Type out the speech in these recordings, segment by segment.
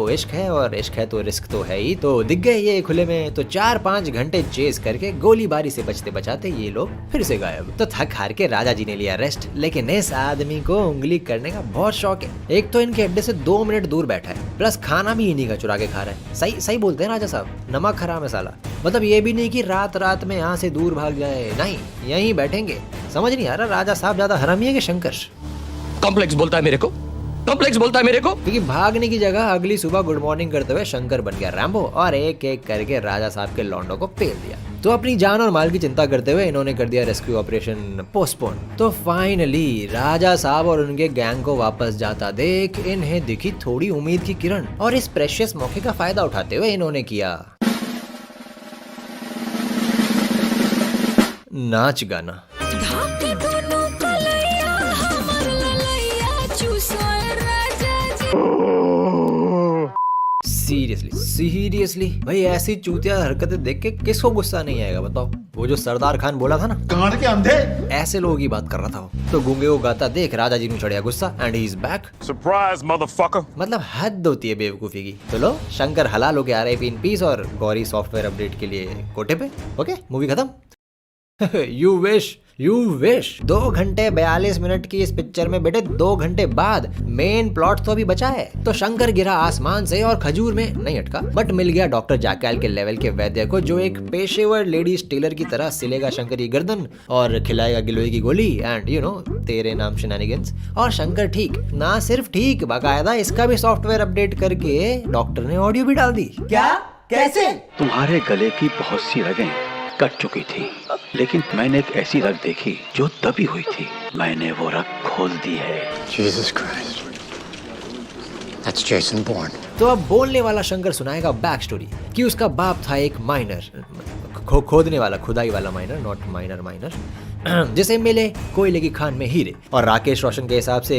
इश्क है और इश्क है तो रिस्क तो है ही। तो दिख गए ये खुले में, तो 4-5 घंटे चेस करके गोलीबारी से बचते बचाते ये लोग फिर से गायब। तो थक हार के राजा जी ने लिया रेस्ट, लेकिन इस आदमी को उंगली करने का बहुत शौक है। एक तो इनके अड्डे से 2 मिनट दूर बैठा है, प्लस खाना भी इन्हीं का चुरा के खा रहा है। सही सही बोलते हैं राजा साहब, नमक हराम है साला। मतलब ये भी नहीं कि रात रात में यहाँ से दूर भाग जाए, नहीं यहीं बैठेंगे। समझ नहीं आ रहा राजा साहब ज्यादा हरामी है कि शंकर। कॉम्प्लेक्स बोलता है मेरे को, कॉम्प्लेक्स बोलता है मेरे को। क्योंकि भागने की जगह अगली सुबह गुड मॉर्निंग करते हुए शंकर बन गया रैम्बो और एक एक करके राजा साहब के लौंडों को पेल दिया। तो अपनी जान और माल की चिंता करते हुए इन्होंने कर दिया रेस्क्यू ऑपरेशन पोस्टपोन। तो फाइनली राजा साहब और उनके गैंग को वापस जाता देख इन्हें दिखी थोड़ी उम्मीद की किरण, और इस प्रेशियस मौके का फायदा उठाते हुए इन्होंने किया नाच गाना। सीरियसली भाई ऐसी चूतिया हरकतें देख के किसको गुस्सा नहीं आएगा बताओ। वो जो सरदार खान बोला था ना, कान के अंधे, ऐसे लोगों की बात कर रहा था वो। तो गूंगे को गाता देख राजा जी ने चढ़िया गुस्सा and he is back. Surprise motherfucker. मतलब हद होती है बेवकूफी की। तो लो शंकर हलाल हो के RIP इन पीस और गौरी सॉफ्टवेयर अपडेट के लिए कोटे पे। ओके मूवी खत्म। यू विश 2 घंटे 42 मिनट की इस पिक्चर में बेटे 2 घंटे बाद मेन प्लॉट तो अभी बचा है। तो शंकर गिरा आसमान से और खजूर में नहीं अटका, बट मिल गया डॉक्टर जैकल के लेवल के वैद्य को, जो एक पेशेवर लेडी स्टीलर की तरह सिलेगा शंकर की गर्दन और खिलाएगा गिलोय की गोली एंड यू नो तेरे नाम शेनानिगन्स। और शंकर ठीक, ना सिर्फ ठीक, बाकायदा इसका भी सॉफ्टवेयर अपडेट करके डॉक्टर ने ऑडियो भी डाल दी। क्या कैसे? तुम्हारे गले की बहुत सी रगें कट चुकी थी, लेकिन मैंने एक ऐसी रग देखी जो दबी हुई थी। मैंने वो रग खोल दी है। Jesus Christ. That's Jason Bourne. तो अब बोलने वाला शंकर सुनाएगा बैक स्टोरी कि उसका बाप था एक माइनर, खोदने वाला, खुदाई वाला माइनर, नॉट माइनर, जिसे मिले कोयले की खान में हीरे। और राकेश रोशन के हिसाब से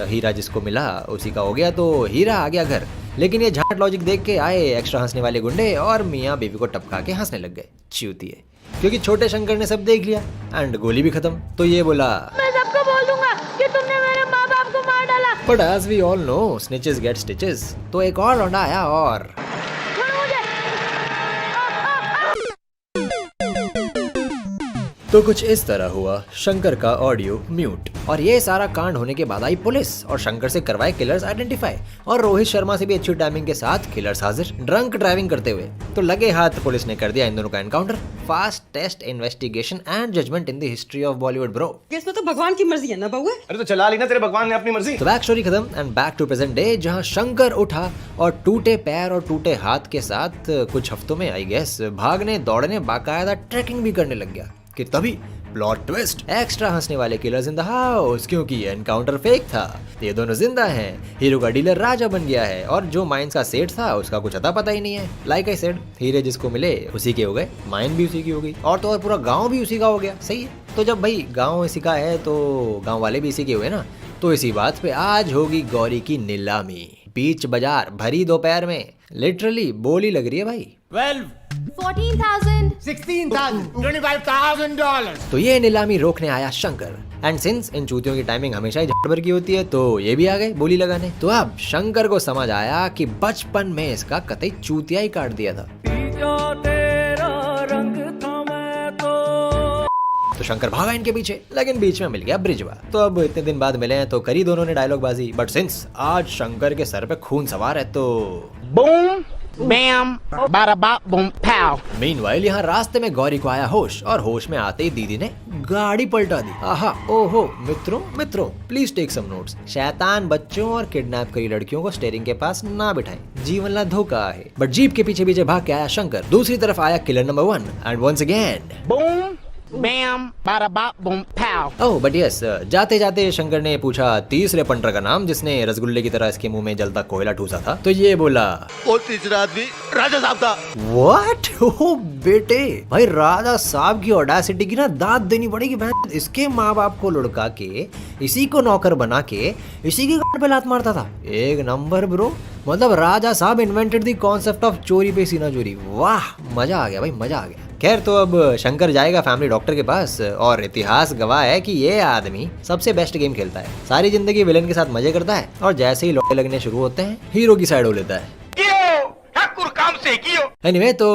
हीरा जिसको मिला उसी का हो गया, तो हीरा आ गया घर। लेकिन ये झाट लॉजिक देख के आए एक्स्ट्रा हंसने वाले गुंडे और मियाँ बीवी को टपका के हंसने लग गए चूतिए, क्योंकि छोटे शंकर ने सब देख लिया एंड गोली भी खत्म। तो ये बोला मैं सबको बोल दूंगा कि तुमने मेरे माँ बाप को मार डाला। But as we all know snitches get stitches. तो एक और लौंडा आया और तो कुछ इस तरह हुआ शंकर का ऑडियो म्यूट। और ये सारा कांड होने के बाद आई पुलिस और शंकर से करवाए किलर्स आइडेंटिफाई, और रोहित शर्मा से भी अच्छी टाइमिंग के साथ किलर्स हाजिर ड्रंक ड्राइविंग करते हुए। तो लगे हाथ पुलिस ने कर दिया इन दोनों का encounter. Fastest investigation and judgement in the history of Bollywood bro. इसमें तो भगवान की मर्जी है ना बउआ। अरे तो चला ली ना तेरे भगवान ने अपनी मर्जी। तो बैक स्टोरी खत्म and back to present day, जहां शंकर उठा और टूटे पैर और टूटे हाथ के साथ कुछ हफ्तों में आई गेस भागने दौड़ने बाकायदा ट्रैकिंग भी करने लग गया कि तभी प्लॉट ट्विस्ट, एक्स्ट्रा हंसने वाले किलर्स इन द हाउस, क्योंकि ये एनकाउंटर फेक था। ये दोनों जिंदा हैं। हीरो का डीलर राजा बन गया है और जो माइंस का सेठ था उसका कुछ अता पता ही नहीं है। लाइक आई सेड, हीरे जिसको मिले उसी के हो गए, माइन भी उसी की हो गई, और तो और पूरा गांव भी उसी का हो गया। सही है। तो जब भाई गांव इसी का है तो गांव वाले भी इसी के हुए ना। तो इसी बात पे आज होगी गौरी की नीलामी। बीच बाजार भरी दोपहर में, लिटरली बोली लग रही है भाई। 12, 14,000, 16,000, $25,000। तो ये नीलामी रोकने आया शंकर एंड सिंस इन चूतियों की टाइमिंग हमेशा ही झटभर की होती है तो ये भी आ गए बोली लगाने। तो अब शंकर को समझ आया कि बचपन में इसका कतई चूतिया ही काट दिया था। तो शंकर भागा इनके पीछे, लेकिन बीच में मिल गया ब्रिजवा। तो अब इतने दिन बाद मिले हैं तो करी दोनों ने डायलॉग बाजी, बट सिंस आज शंकर के सर पे खून सवार है तो बूम बैम बारा बाप बूम पाव। मीनवाइल यहाँ रास्ते में गौरी को आया होश, और होश में आते ही दीदी ने गाड़ी पलटा दी। आहा ओहो मित्रों प्लीज टेक सम नोट्स। शैतान बच्चों और किडनैप करी लड़कियों को स्टीयरिंग के पास ना बिठाएं, जीवन ला धोखा है। बट जीप के पीछे पीछे भाग के आया शंकर। दूसरी तरफ आया killer number 1 and once again boom bam बारा बाप boom pow. Oh but yes, जाते जाते शंकर ने पूछा तीसरे पंटर का नाम जिसने रसगुल्ले की तरह इसके मुंह में जलता कोयला ठूसा था। तो ये बोला वो तीसरा आदमी राजा साहब था। व्हाट? ओह बेटे भाई, राजा साहब की ऑडेसिटी की ना दाद देनी पड़ेगी। इसके माँ बाप को लुढ़का के इसी को नौकर बना के इसी की गांड पे लात मारता था। एक नंबर ब्रो। मतलब राजा साहब इन्वेंटेड द कॉन्सेप्ट ऑफ चोरी पे सीना चोरी। वाह मजा आ गया भाई, मजा आ गया। खैर तो अब शंकर जाएगा फैमिली डॉक्टर के पास, और इतिहास गवाह है कि ये आदमी सबसे बेस्ट गेम खेलता है। सारी जिंदगी विलेन के साथ मजे करता है और जैसे ही लौटे लगने शुरू होते हैं हीरो की साइड हो लेता है। एनीवे तो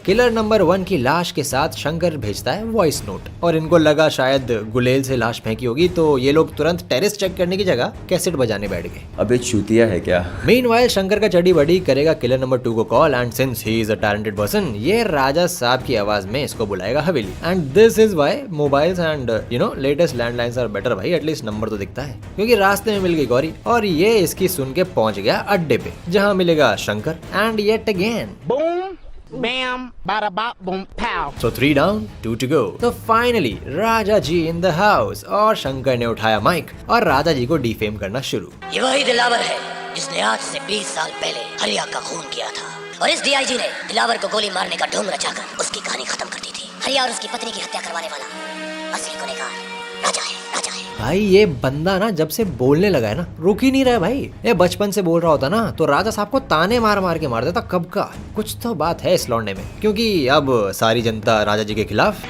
किलर नंबर 1 की लाश के साथ शंकर भेजता है वॉइस नोट, और इनको लगा शायद गुलेल से लाश फेंकी होगी, तो ये लोग तुरंत टेरेस चेक करने की जगह कैसेट बजाने बैठ गए। अबे चूतिया है क्या? मीनवाइल शंकर का चडी बडी करेगा किलर नंबर 2 को call, and since he is a talented person, ये राजा साहब की आवाज में इसको बुलाएगा हवेली। And this is why mobiles and latest landlines are better भाई, एटलीस्ट नंबर तो दिखता है, क्योंकि रास्ते में मिल गई गौरी, और ये इसकी सुन के पहुंच गया अड्डे पे, जहां मिलेगा Shankar and yet again. Boom, bam, bada bop, boom, pow. So 3 down, 2 to go. तो finally Raja ji in the house, और शंकर ने उठाया माइक और राजा जी को डिफेम करना शुरू। ये वही दिलावर है जिसने आज से 20 साल पहले हरिया का खून किया था, और इस डीआईजी ने दिलावर को गोली मारने का ढोंग रचाकर उसकी कहानी खत्म कर दी थी। हरिया और उसकी पत्नी की हत्या करवाने वाला असली गुनहगार राजा है, राजा है। भाई ये बंदा ना जब से बोलने लगा है ना, रुक ही नहीं रहा है भाई। ये बचपन से बोल रहा होता ना तो राजा साहब को ताने मार मार के मार देता कब का। कुछ तो बात है इस लौंडे में, क्योंकि अब सारी जनता राजा जी के खिलाफ।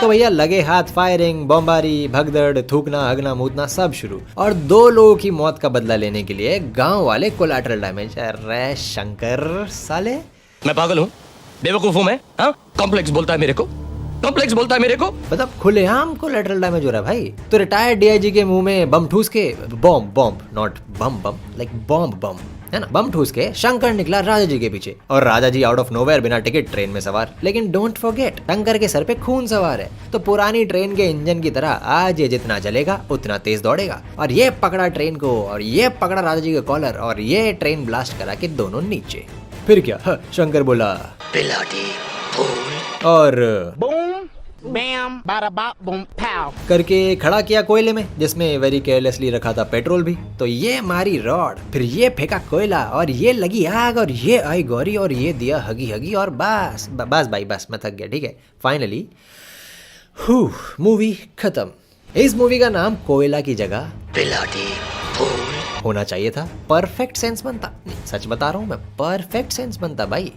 तो भैया लगे हाथ, फायरिंग, बमबारी, भगदड़, थूकना, हगना, मूतना सब शुरू, और 2 लोगों की मौत का बदला लेने के लिए गांव वाले कोलैटरल डैमेज। अरे शंकर साले, मैं पागल हूँ, बेवकूफ हूँ मैं? हाँ, कॉम्प्लेक्स बोलता है मेरे को, कॉम्प्लेक्स बोलता है मेरे को। मतलब खुलेआम कोलैटरल डैमेज हो रहा है भाई। तो रिटायर्ड डीआईजी के मुंह में बम ठूस के, बॉम्ब नॉट बम लाइक बम है ना, बम ठूस के शंकर निकला राजा जी के पीछे, और राजा जी आउट ऑफ नोवेयर बिना टिकट ट्रेन में सवार। लेकिन डोंट फॉरगेट, शंकर के सर पे खून सवार है, तो पुरानी ट्रेन के इंजन की तरह आज ये जितना चलेगा उतना तेज दौड़ेगा। और ये पकड़ा ट्रेन को, और ये पकड़ा राजा जी का कॉलर, और ये ट्रेन ब्लास्ट करा के दोनों नीचे। फिर क्या, शंकर बोला बिलाटी फूल, और Boom, bam, bada bop, boom, pow. करके खड़ा किया कोयले में, जिसमें वेरी केयरलेसली रखा था पेट्रोल भी। तो ये मारी रॉड, फिर ये फेंका कोयला, और ये लगी आग, और ये आई गौरी, और ये दिया हगी, और बस भाई बस, मैं थक गया। ठीक है, फाइनली मूवी खत्म। इस मूवी का नाम कोयला की जगह बिलाटी फूल होना चाहिए था। परफेक्ट सेंस बनता, नहीं सच बता रहा हूँ मैं, परफेक्ट सेंस बनता भाई।